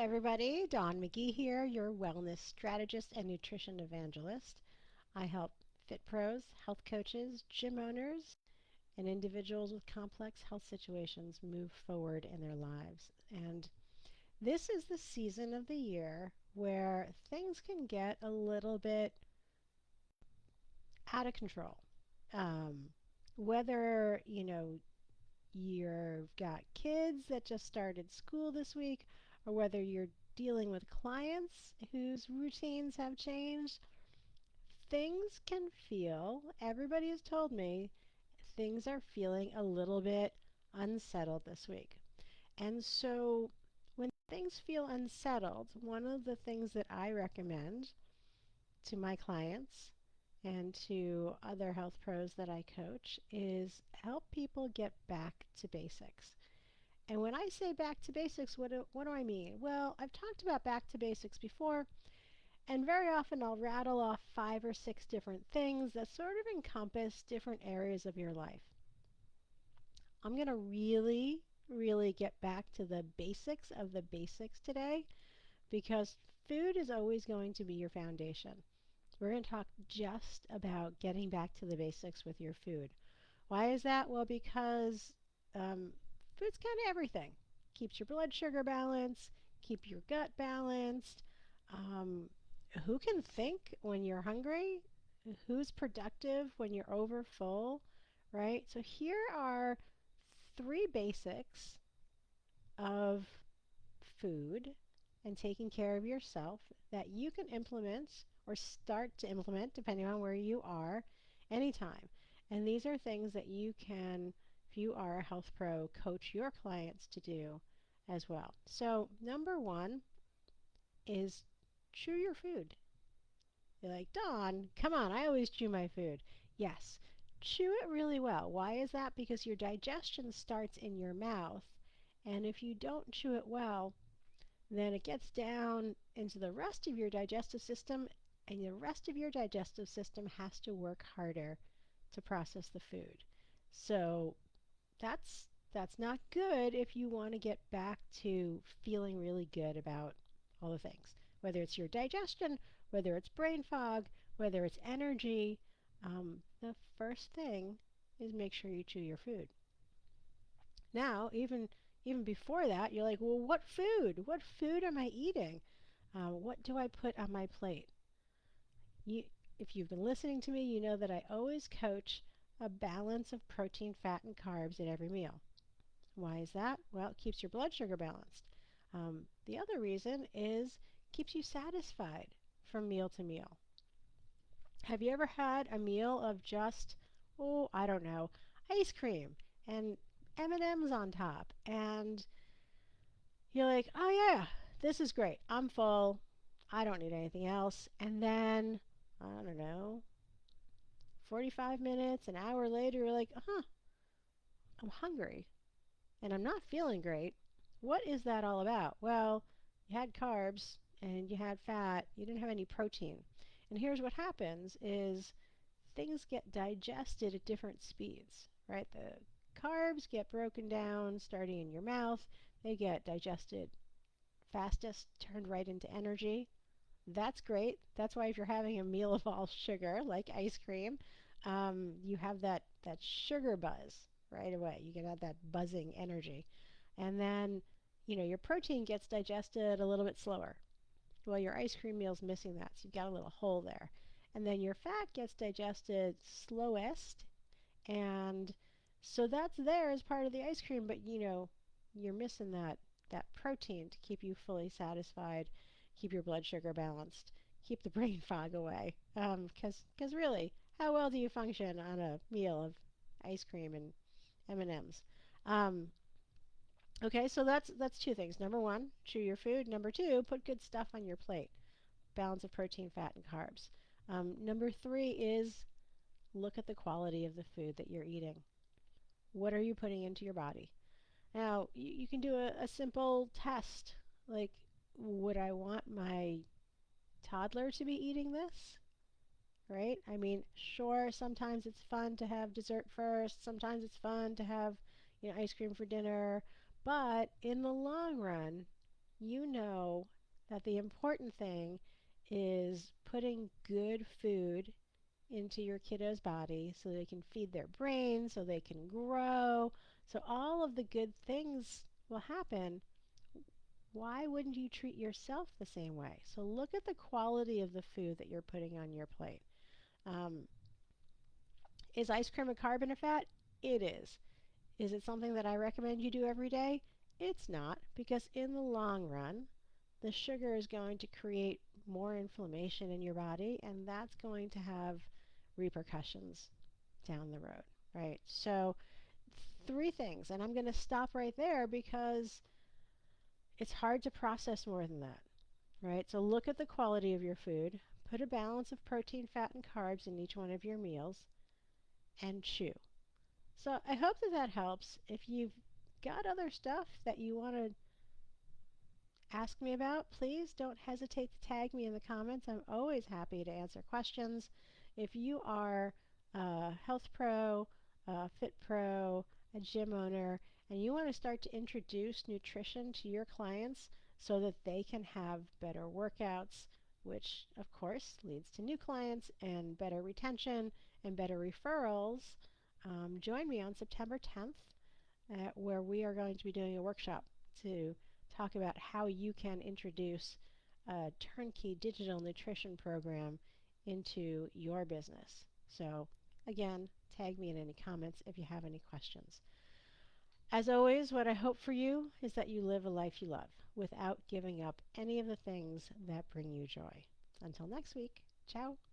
everybody. Dawn McGee here, your wellness strategist and nutrition evangelist. I help fit pros, health coaches, gym owners, and individuals with complex health situations move forward in their lives. And this is the season of the year where things can get a little bit out of control. Um, whether, you've got kids that just started school this week, or whether you're dealing with clients whose routines have changed, things can feel, everybody has told me, things are feeling a little bit unsettled this week. And so when things feel unsettled, one of the things that I recommend to my clients and to other health pros that I coach is help people get back to basics. And when I say back to basics, what do I mean? Well, I've talked about back to basics before, and very often I'll rattle off 5 or 6 different things that sort of encompass different areas of your life. I'm going to really get back to the basics of the basics today because food is always going to be your foundation. We're going to talk just about getting back to the basics with your food. Why is that? Well, because food's kind of everything. Keeps your blood sugar balanced, keep your gut balanced. Um, who can think when you're hungry? Who's productive when you're over full? Right? So here are 3 basics of food and taking care of yourself that you can implement or start to implement, depending on where you are, anytime. And these are things that you can, if you are a health pro, coach your clients to do as well. So, number one is chew your food. You're like, Dawn, come on, I always chew my food. Yes, chew it really well. Why is that? Because your digestion starts in your mouth. And if you don't chew it well, then it gets down into the rest of your digestive system, and the rest of your digestive system has to work harder to process the food. So that's not good if you want to get back to feeling really good about all the things. Whether it's your digestion, whether it's brain fog, whether it's energy, the first thing is make sure you chew your food. Now, even before that, you're like, well, what food? What food am I eating? What do I put on my plate? You, if you've been listening to me, you know that I always coach a balance of protein, fat, and carbs at every meal. Why is that? Well, it keeps your blood sugar balanced. The other reason is keeps you satisfied from meal to meal. Have you ever had a meal of just, oh, I don't know, ice cream and M&Ms on top, and you're like, oh yeah, this is great. I'm full. I don't need anything else. And then, I don't know, 45 minutes, an hour later, you're like, I'm hungry and I'm not feeling great. What is that all about? Well, you had carbs and you had fat. You didn't have any protein. And here's what happens is things get digested at different speeds, right? The carbs get broken down starting in your mouth. They get digested fastest, turned right into energy. That's great. That's why if you're having a meal of all sugar, like ice cream, you have that sugar buzz right away. You can have that buzzing energy. And then, your protein gets digested a little bit slower. Well, your ice cream meal's missing that, so you've got a little hole there. And then your fat gets digested slowest, and so that's there as part of the ice cream, but you're missing that protein to keep you fully satisfied, keep your blood sugar balanced, keep the brain fog away. Because really, how well do you function on a meal of ice cream and M&Ms? Um, okay, so that's 2 things. Number one, chew your food. Number two, put good stuff on your plate. Balance of protein, fat, and carbs. Number three is look at the quality of the food that you're eating. What are you putting into your body? Now, you can do a simple test, like, would I want my toddler to be eating this? Right? I mean, sure, sometimes it's fun to have dessert first, sometimes it's fun to have, ice cream for dinner, but in the long run, you know that the important thing is putting good food into your kiddo's body so they can feed their brain, so they can grow, so all of the good things will happen. Why wouldn't you treat yourself the same way? So look at the quality of the food that you're putting on your plate. Um, is ice cream a carb and a fat? It is. Is it something that I recommend you do every day? It's not, because in the long run, the sugar is going to create more inflammation in your body, and that's going to have repercussions down the road, right? So, three things, and I'm going to stop right there because it's hard to process more than that, right? So, look at the quality of your food, put a balance of protein, fat, and carbs in each one of your meals, and chew. So, I hope that that helps. If you've got other stuff that you want to ask me about, please don't hesitate to tag me in the comments. I'm always happy to answer questions. If you are a health pro, a fit pro, a gym owner, and you want to start to introduce nutrition to your clients so that they can have better workouts, which of course leads to new clients and better retention and better referrals, join me on September 10th where we are going to be doing a workshop to talk about how you can introduce a turnkey digital nutrition program into your business. So, again, tag me in any comments if you have any questions. As always, what I hope for you is that you live a life you love without giving up any of the things that bring you joy. Until next week, ciao.